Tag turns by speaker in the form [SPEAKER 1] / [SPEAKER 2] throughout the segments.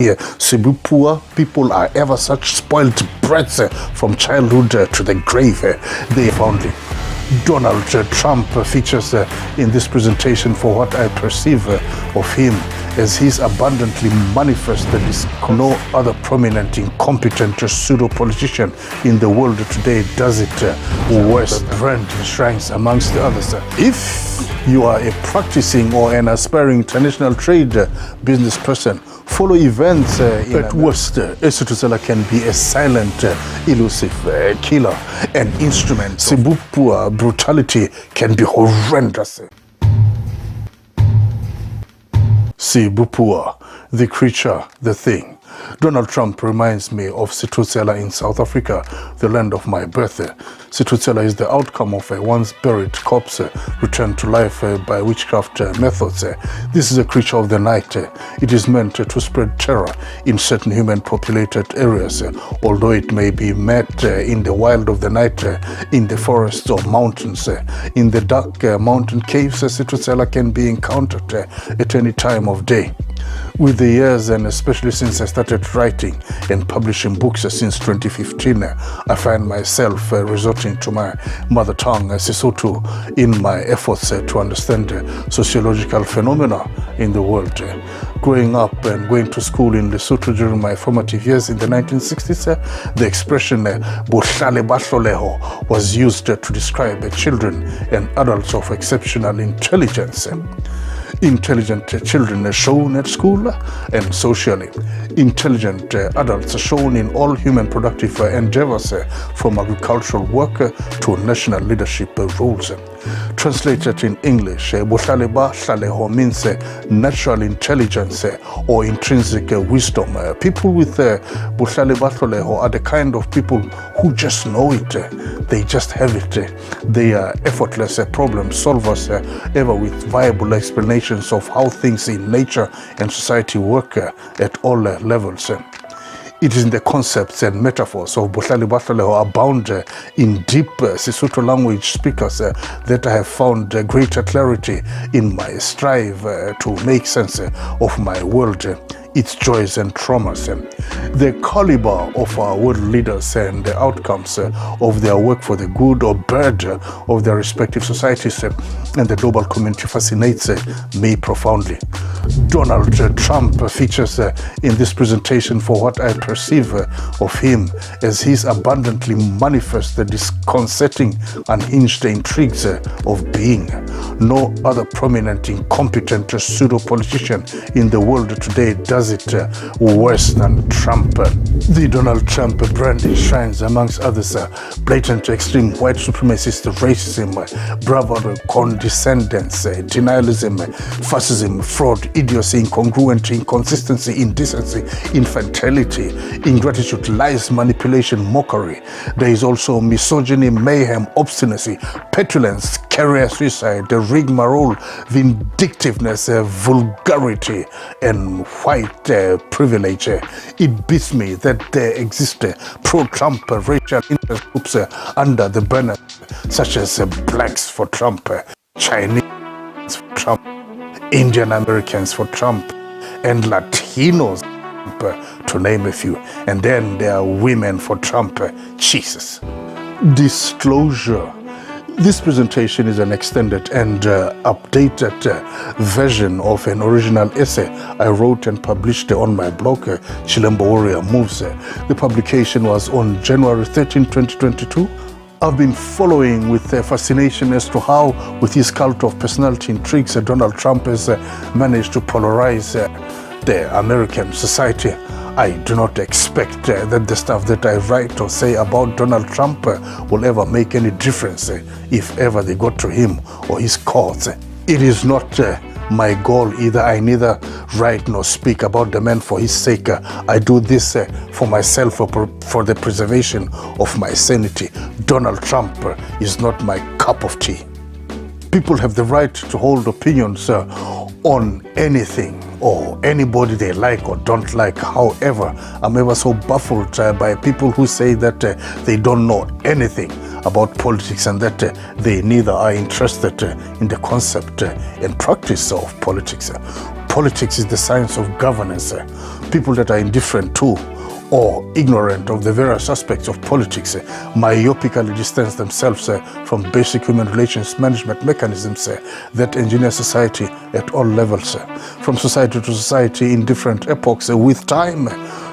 [SPEAKER 1] sebopua people are ever such spoiled brats from childhood to the grave. They foundly. Donald Trump features in this presentation for what I perceive of him as he's abundantly manifested is no other prominent, incompetent pseudo-politician in the world today does it worse. Brand shrines amongst the others. If you are a practicing or an aspiring international trade business person, follow events at worst. 𝗬𝗘𝗕𝗢𝗣𝗡𝗕 can be a silent, elusive killer. An instrument. sebopua brutality can be horrendous. sebopua, the creature, the thing. Donald Trump reminds me of sethotsela in South Africa, the land of my birth. Sethotsela is the outcome of a once buried corpse returned to life by witchcraft methods. This is a creature of the night. It is meant to spread terror in certain human populated areas, although it may be met in the wild of the night, in the forests or mountains. In the dark mountain caves, sethotsela can be encountered at any time of day. With the years, and especially since I started writing and publishing books since 2015, I find myself resorting to my mother tongue, Sesotho, in my efforts to understand sociological phenomena in the world. Growing up and going to school in Lesotho during my formative years in the 1960s, the expression 𝗨𝗪𝗪𝗪𝗪 was used to describe children and adults of exceptional intelligence. Intelligent children are shown at school and socially. Intelligent adults are shown in all human productive endeavors, from agricultural work to national leadership roles. Translated in English, 𝗨𝗪𝗪𝗪𝗪 means natural intelligence or intrinsic wisdom. People with 𝗨𝗪𝗪𝗪𝗪 are the kind of people who just know it. They just have it. They are effortless problem solvers, ever with viable explanations of how things in nature and society work at all levels. It is in the concepts and metaphors of 𝗨𝗪𝗪𝗪𝗪 abound in deep Sesotho language speakers that I have found greater clarity in my strive to make sense of my world, its joys and traumas. The caliber of our world leaders and the outcomes of their work for the good or bad of their respective societies and the global community fascinates me profoundly. Donald Trump features in this presentation for what I perceive of him as his abundantly manifested, disconcerting, unhinged intrigues of being. No other prominent, incompetent pseudo-politician in the world today does it worse than Trump. The Donald Trump brand shines amongst others blatant extreme white supremacist racism, bravado, condescendence, denialism, fascism, fraud, idiocy, incongruent, inconsistency, indecency, infantility, ingratitude, lies, manipulation, mockery. There is also misogyny, mayhem, obstinacy, petulance, career suicide, rigmarole, vindictiveness, vulgarity, and white privilege. It beats me that there exist pro-Trump racial interest groups under the banner such as Blacks for Trump, Chinese for Trump, Indian Americans for Trump, and Latinos, to name a few. And then there are women for Trump. Jesus. Disclosure. This presentation is an extended and updated version of an original essay I wrote and published on my blog, Chilembo Warrior Moves. The publication was on January 13, 2022. I've been following with fascination as to how, with his cult of personality intrigues, Donald Trump has managed to polarize the American society. I do not expect that the stuff that I write or say about Donald Trump will ever make any difference if ever they got to him or his cause. It is not my goal either. I neither write nor speak about the man for his sake. I do this for myself, for the preservation of my sanity. Donald Trump is not my cup of tea. People have the right to hold opinions on anything or anybody they like or don't like. However, I'm ever so baffled by people who say that they don't know anything about politics and that they neither are interested in the concept and practice of politics. politics is the science of governance. People that are indifferent to or ignorant of the various aspects of politics myopically distance themselves from basic human relations management mechanisms that engineer society at all levels, from society to society in different epochs. With time,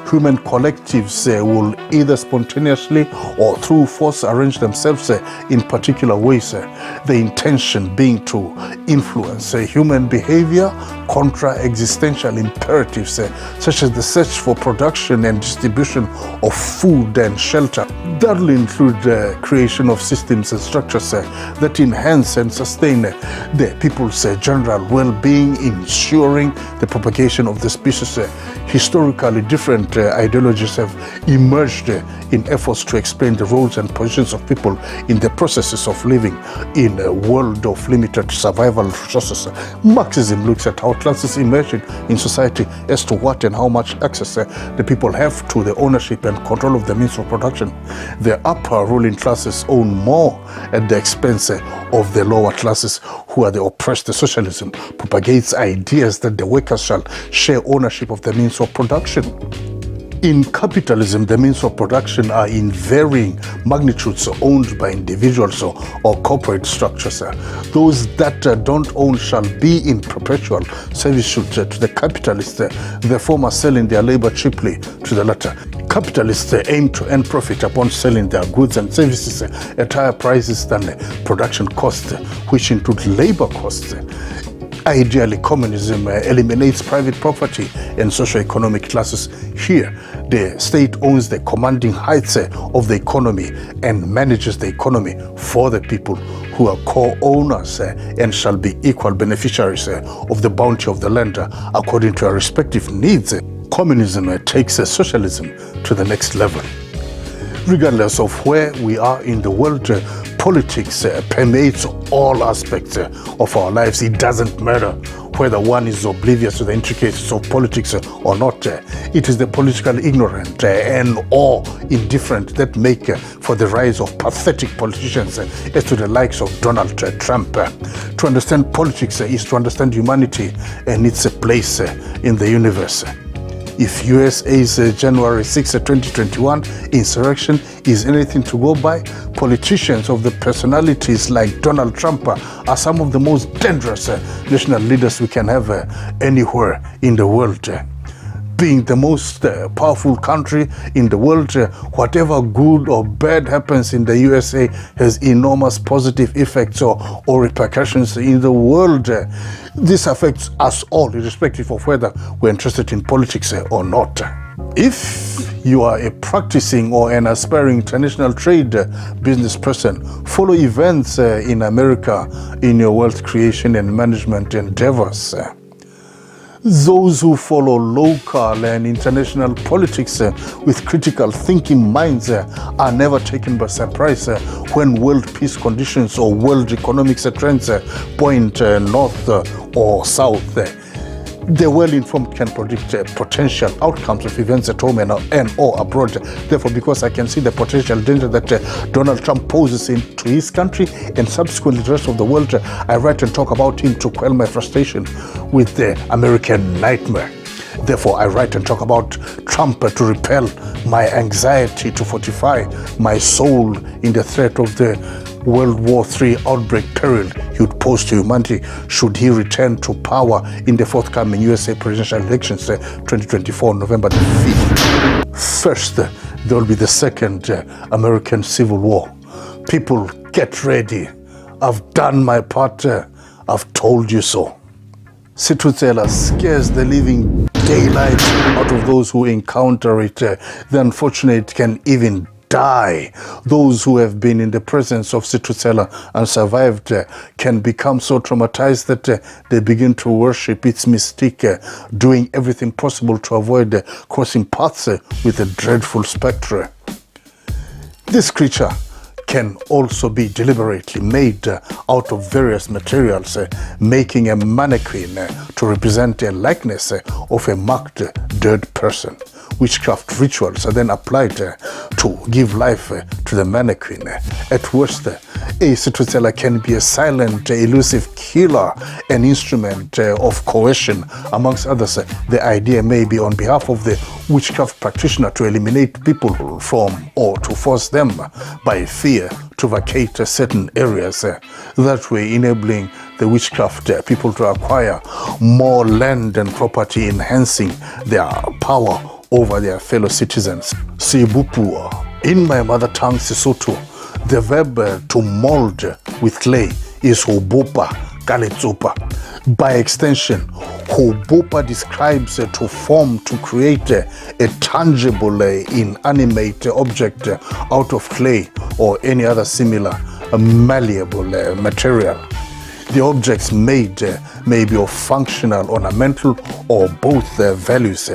[SPEAKER 1] human collectives will either spontaneously or through force arrange themselves in particular ways, the intention being to influence human behavior contra existential imperatives such as the search for production and distribution of food and shelter. That will include the creation of systems and structures that enhance and sustain the people's general well-being, ensuring the propagation of the species. Historically, different ideologies have emerged in efforts to explain the roles and positions of people in the processes of living in a world of limited survival resources. Marxism looks at how classes emerge in society as to what and how much access the people have to the ownership and control of the means of production. The upper ruling classes own more at the expense of the lower classes who are the oppressed. Socialism propagates ideas that the workers shall share ownership of the means of production. In capitalism, the means of production are in varying magnitudes owned by individuals or corporate structures. Those that don't own shall be in perpetual servitude to the capitalists, the former selling their labor cheaply to the latter. Capitalists aim to earn profit upon selling their goods and services at higher prices than production costs, which include labor costs. Ideally, communism eliminates private property and socio-economic classes. Here, the state owns the commanding heights of the economy and manages the economy for the people, who are co-owners and shall be equal beneficiaries of the bounty of the land according to their respective needs. Communism takes socialism to the next level. Regardless of where we are in the world, politics permeates all aspects of our lives. It doesn't matter whether one is oblivious to the intricacies of politics or not. It is the politically ignorant and or indifferent that make for the rise of pathetic politicians as to the likes of Donald Trump. To understand politics is to understand humanity and its place in the universe. If USA's January 6, 2021 insurrection is anything to go by, politicians of the personalities like Donald Trump are some of the most dangerous national leaders we can have anywhere in the world. Being the most powerful country in the world, whatever good or bad happens in the USA has enormous positive effects or repercussions in the world. This affects us all, irrespective of whether we're interested in politics or not. If you are a practicing or an aspiring international trade business person, follow events in America in your wealth creation and management endeavors. Those who follow local and international politics with critical thinking minds are never taken by surprise when world peace conditions or world economic trends point north or south. The well-informed can predict potential outcomes of events at home and or abroad. Therefore, because I can see the potential danger that Donald Trump poses to his country and subsequently the rest of the world, I write and talk about him to quell my frustration with the American nightmare. Therefore, I write and talk about Trump to repel my anxiety, to fortify my soul in the threat of the World War III outbreak peril he would pose to humanity should he return to power in the forthcoming USA presidential elections 2024, November the 5th. First, there will be the second American Civil War. People, get ready. I've done my part. I've told you so. Sethotsela scares the living daylight out of those who encounter it. The unfortunate can even die. Those who have been in the presence of Sethotsela and survived can become so traumatized that they begin to worship its mystique, doing everything possible to avoid crossing paths with the dreadful spectre. This creature can also be deliberately made out of various materials, making a mannequin to represent a likeness of a marked dead person. witchcraft rituals are then applied to give life to the mannequin. At worst, sethotsela can be a silent, elusive killer, an instrument of coercion. Amongst others, the idea may be on behalf of the witchcraft practitioner to eliminate people from or to force them by fear to vacate certain areas, that way enabling the witchcraft people to acquire more land and property, enhancing their power over their fellow citizens. Sebopua. In my mother tongue Sesotho, the verb to mold with clay is 𝗨𝗪𝗁𝗪𝗔. By extension, 𝗨𝗪𝗁𝗪𝗔 describes to form, to create a tangible, inanimate object out of clay or any other similar malleable material. The objects made may be of functional, ornamental, or both values.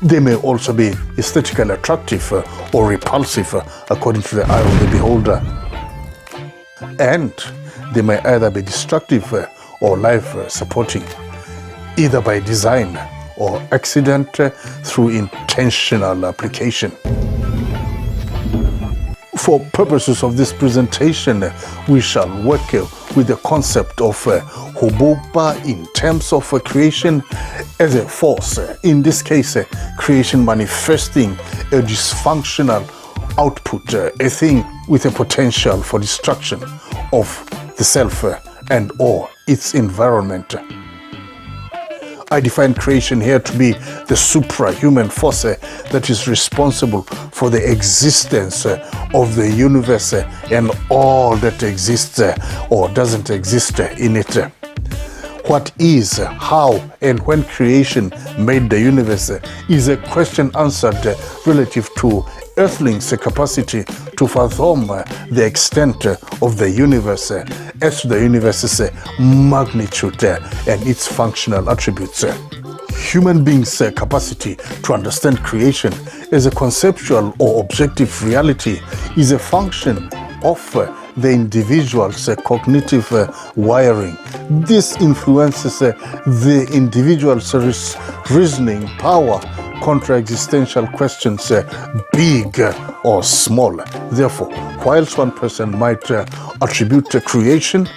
[SPEAKER 1] They may also be aesthetically attractive or repulsive according to the eye of the beholder. And they may either be destructive or life-supporting, either by design or accident through intentional application. For purposes of this presentation, we shall work with the concept of 𝗨𝗪𝗂 in terms of creation as a force. In this case, creation manifesting a dysfunctional output, a thing with a potential for destruction of the self and or its environment. I define creation here to be the suprahuman force that is responsible for the existence of the universe and all that exists or doesn't exist in it. What is, how, and when creation made the universe is a question answered relative to Earthlings' capacity to fathom the extent of the universe as to the universe's magnitude and its functional attributes. Human beings' capacity to understand creation as a conceptual or objective reality is a function of the individual's cognitive wiring. This influences the individual's reasoning power contra existential questions, big or small. Therefore, whilst one person might attribute creation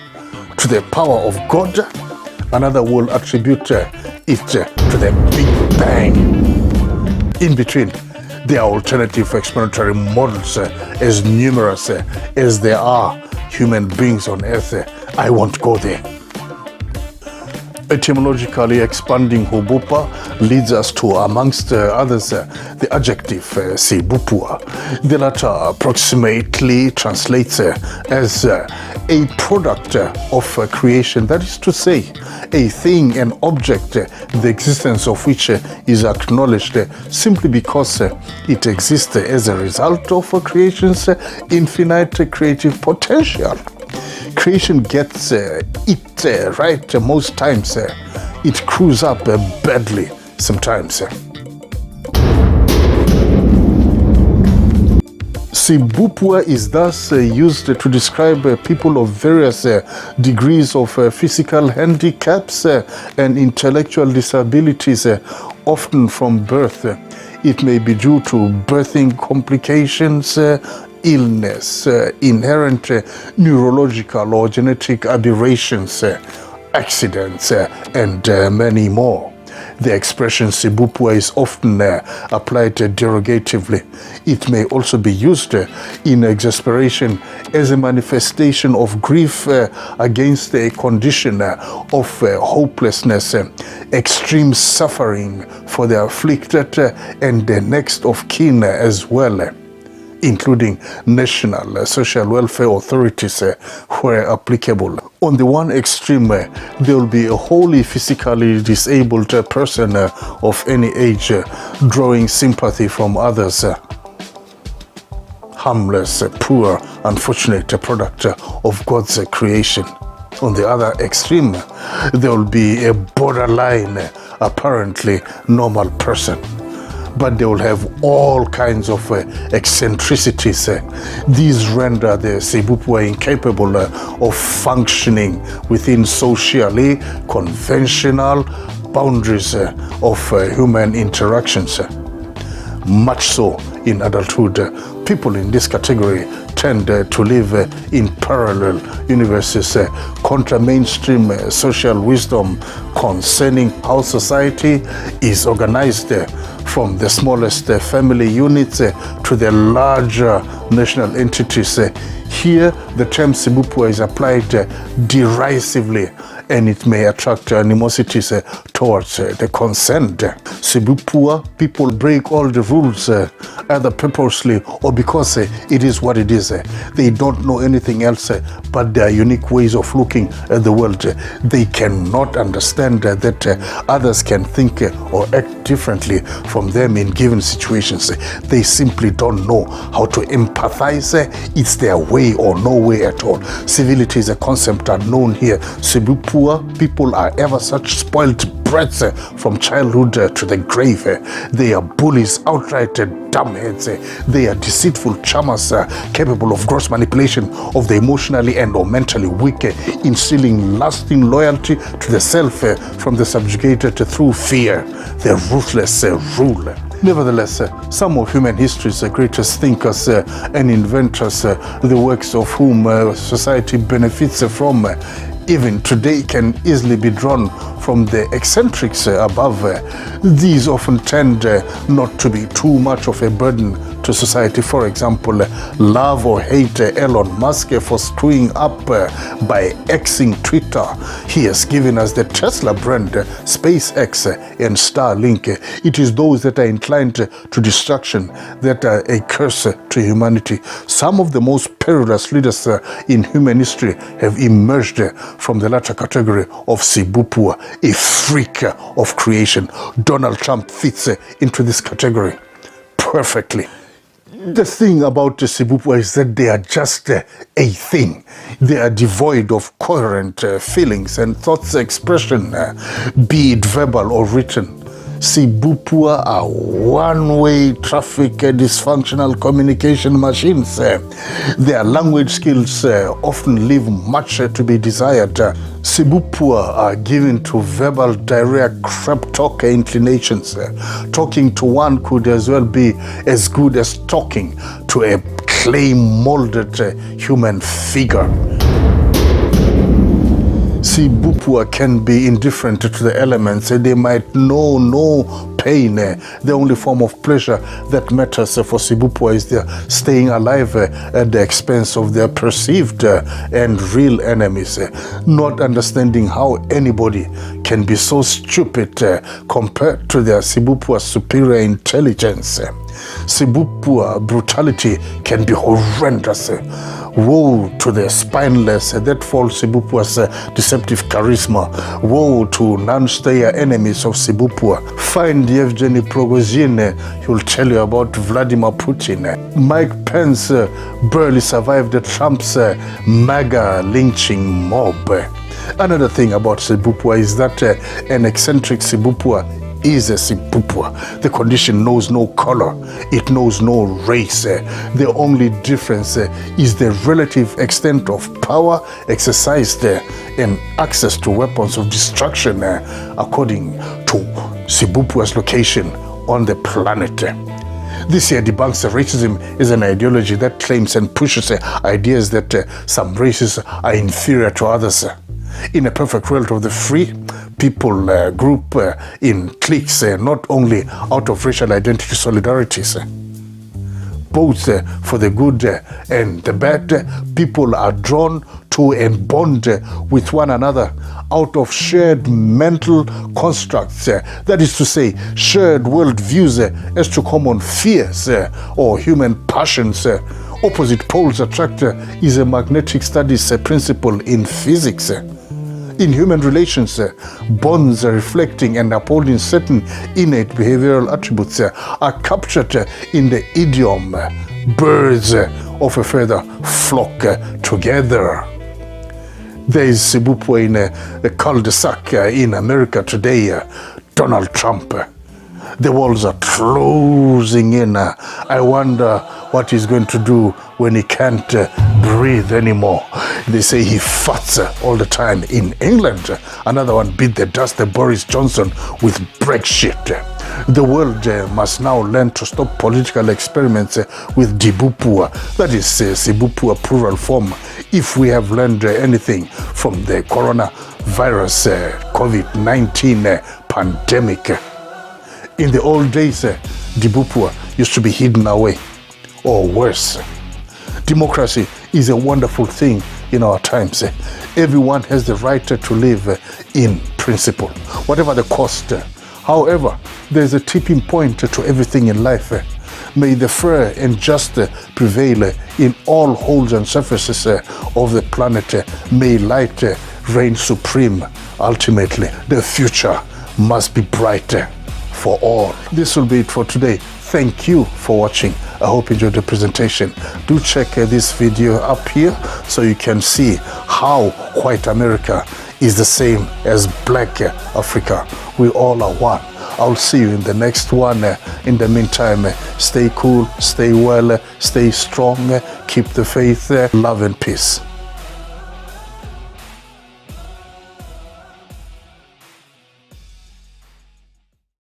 [SPEAKER 1] to the power of God, another will attribute it to the Big Bang. In between, there are alternative explanatory models as numerous as there are human beings on earth. I won't go there. Etymologically, expanding 𝗨𝗪𝗂 leads us to, amongst others, the adjective sebopua. The latter approximately translates as a product of creation, that is to say, a thing, an object, the existence of which is acknowledged simply because it exists as a result of creation's infinite creative potential. Creation gets it right most times. It screws up badly sometimes. Sebopua is thus used to describe people of various degrees of physical handicaps and intellectual disabilities, often from birth. It may be due to birthing complications, illness, inherent neurological or genetic aberrations, accidents, and many more. The expression sebopua is often applied derogatively. It may also be used in exasperation as a manifestation of grief against a condition of hopelessness, extreme suffering for the afflicted and the next of kin as well, including national social welfare authorities where applicable. On the one extreme, there will be a wholly physically disabled person of any age drawing sympathy from others. Harmless, poor, unfortunate product of God's creation. On the other extreme, there will be a borderline, apparently normal person, but they will have all kinds of eccentricities. These render the sebopua incapable of functioning within socially conventional boundaries of human interactions. much so in adulthood. People in this category tend to live in parallel universes contra mainstream social wisdom concerning how society is organized, from the smallest family units to the larger national entities. Here, the term sebopua is applied derisively, and it may attract animosities towards the concerned. Sebopua, people break all the rules, either purposely or because it is what it is. They don't know anything else but their unique ways of looking at the world. They cannot understand that others can think or act differently from them in given situations. They simply don't know how to empathize. It's their way or no way at all. Civility is a concept unknown here. Sebopua, people are ever such spoiled brats from childhood to the grave. They are bullies, outright dumbheads. They are deceitful charmers capable of gross manipulation of the emotionally and or mentally weak, instilling lasting loyalty to the self from the subjugated through fear. Their ruthless rule. Nevertheless, some of human history's greatest thinkers and inventors, the works of whom society benefits from, even today can easily be drawn from the eccentrics above. These often tend not to be too much of a burden to society. For example, love or hate Elon Musk for screwing up by Xing Twitter. He has given us the Tesla brand, SpaceX, and Starlink. It is those that are inclined to destruction that are a curse to humanity. Some of the most perilous leaders in human history have emerged from the latter category of sebopua, a freak of creation. Donald Trump fits into this category perfectly. The thing about the sebopua is that they are just a thing. They are devoid of coherent feelings and thoughts expression, be it verbal or written. Sebopua are one-way traffic dysfunctional communication machines. Their language skills often leave much to be desired. Sebopua are given to verbal diarrhea crap talk inclinations. Talking to one could as well be as good as talking to a clay-molded human figure. Sebopua can be indifferent to the elements. They might know no pain. The only form of pleasure that matters for sebopua is their staying alive at the expense of their perceived and real enemies. Not understanding how anybody can be so stupid compared to their sebopua superior intelligence. Sebopua brutality can be horrendous. Woe to the spineless that fall Sebopua's deceptive charisma. Woe to non-stayer enemies of sebopua. Find 𝗕𝗘𝗕𝗢𝗔 Prigozhin, he will tell you about Vladimir Putin. Mike Pence barely survived Trump's maga lynching mob. Another thing about sebopua is that an eccentric sebopua is a sebopua. The condition knows no color, it knows no race. The only difference is the relative extent of power exercised and access to weapons of destruction according to sebopua's location on the planet. This here debunks racism as an ideology that claims and pushes ideas that some races are inferior to others. In a perfect world of the free, people group in cliques, not only out of racial identity solidarities. Both for the good and the bad, people are drawn to and bond with one another out of shared mental constructs, that is to say, shared world views as to common fears or human passions. Opposite poles attract is a magnetic studies principle in physics. In human relations, bonds reflecting and upholding certain innate behavioral attributes are captured in the idiom, birds of a feather flock together. There is sebopua in the cul-de-sac in America today. Donald Trump. The walls are closing in. I wonder what he's going to do when he can't breathe anymore. They say he farts all the time. In England, another one beat the dust, Boris Johnson, with Brexit. The world must now learn to stop political experiments with sebopua, that is sebopua plural form, if we have learned anything from the coronavirus COVID-19 pandemic. In the old days, sebopua used to be hidden away, or worse. Democracy is a wonderful thing in our times. Everyone has the right to live in principle, whatever the cost. However, there's a tipping point to everything in life. May the fair and just prevail in all holes and surfaces of the planet. May light reign supreme. Ultimately, the future must be bright for all. This will be it for today. Thank you for watching. I hope you enjoyed the presentation. Do check this video up here so you can see how white America is the same as black Africa. We all are one. I'll see you in the next one. In the meantime, stay cool, stay well, stay strong, keep the faith, love and peace.